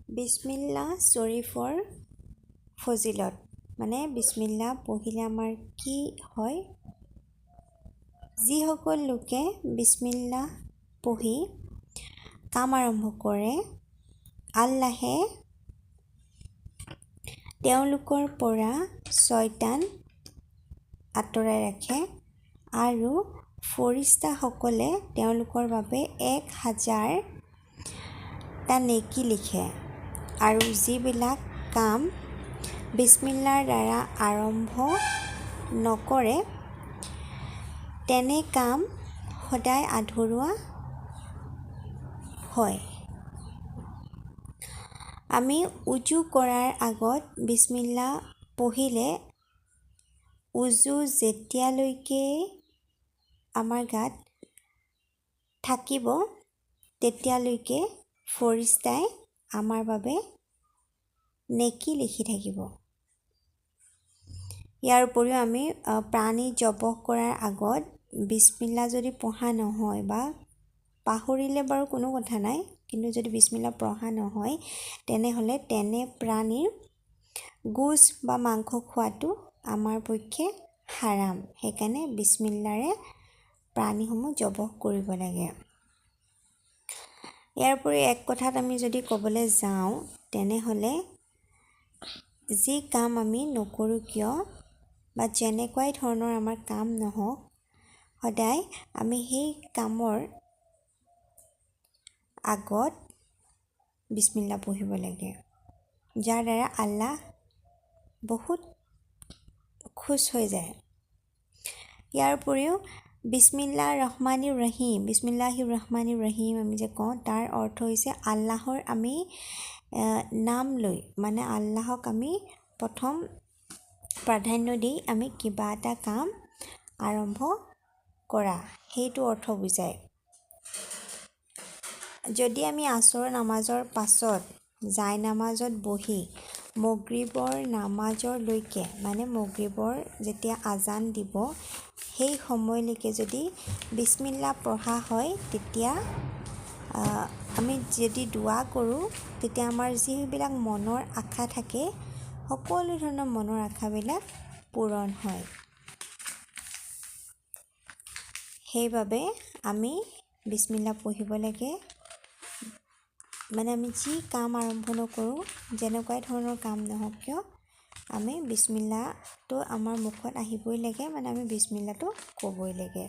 বিসমিল্লাহ শৰীফৰ ফজিলত মানে বিসমিল্লাহ পঢ়িলে আমাৰ কি হয় যিসকল লোকে বিসমিল্লাহ পঢ়ি কাম আৰম্ভ কৰে আল্লাহে তেওঁলোকৰ পৰা শয়তান আঁতৰাই ৰাখে আৰু ফৰিস্তাসকলে তেওঁলোকৰ বাবে 1000টা নেকি লিখে আৰু যিবিলাক কাম বিসমিল্লাৰ দ্বাৰা আৰম্ভ নকৰে তেনে কাম সদায় আধৰুৱা হয় আমি উজু কৰাৰ আগত বিসমিল্লাহ পঢ়িলে উজু যেতিয়ালৈকে আমাৰ গাত থাকিব তেতিয়ালৈকে ফৰিস্তাই আমাৰ বাবে নেকি লিখি থাকিব ইয়াৰ উপৰিও আমি প্ৰাণী জবহ কৰাৰ আগত বিসমিল্লাহ যদি পঢ়া নহয় বা পাহৰিলে বাৰু কোনো কথা নাই কিন্তু যদি বিসমিল্লাহ পঢ়া নহয় তেনেহলে তেনে প্ৰাণীৰ গোশ বা মাংস খোৱাটো আমাৰ পক্ষে হাৰাম সেইকাৰণে বিসমিল্লাৰে প্ৰাণীসমূহ জবহ কৰিব লাগে ইয়াৰ উপৰি এক কথাত আমি যদি ক'বলৈ যাওঁ তেনেহলে যি কাম আমি নকৰোঁ কিয় বা যেনেকুৱাই ধৰণৰ আমাৰ কাম নহওক সদায় আমি সেই কামৰ আগত বিসমিল্লাহ পঢ়িব লাগে যাৰ দ্বাৰা আল্লাহ বহুত খুশ হৈ যায় ইয়াৰ উপৰিও বিসমিল্লাহিৰ ৰহমানিৰ ৰহিম আমি যে কওঁ তাৰ অৰ্থ হৈছে আল্লাহৰ আমি নাম লৈ মানে আল্লাহক আমি প্ৰথম প্ৰাধান্য দি আমি কিবা এটা কাম আৰম্ভ কৰা সেইটো অৰ্থ বুজায় যদি আমি আসৰ নামাজৰ পাছত জাই নামাজত বহি মাগৰিবৰ নামাজলৈকে মানে মাগৰিবৰ যেতিয়া আজান দিব সেই সময়লৈকে যদি বিসমিল্লাহ পঢ়া হয় তেতিয়া আমি যদি দোৱা কৰোঁ তেতিয়া আমাৰ যিবিলাক মনৰ আশা থাকে সকলো ধৰণৰ মনৰ আশাবিলাক পূৰণ হয় সেইবাবে আমি বিসমিল্লাহ পঢ়িব লাগে মানে আমি যি কাম আৰম্ভ নকৰোঁ যেনেকুৱাই ধৰণৰ কাম নহওক কিয় আমি বিসমিল্লাহটো আমাৰ মুখত আহিবই লাগে মানে আমি বিসমিল্লাহটো ক'বই লাগে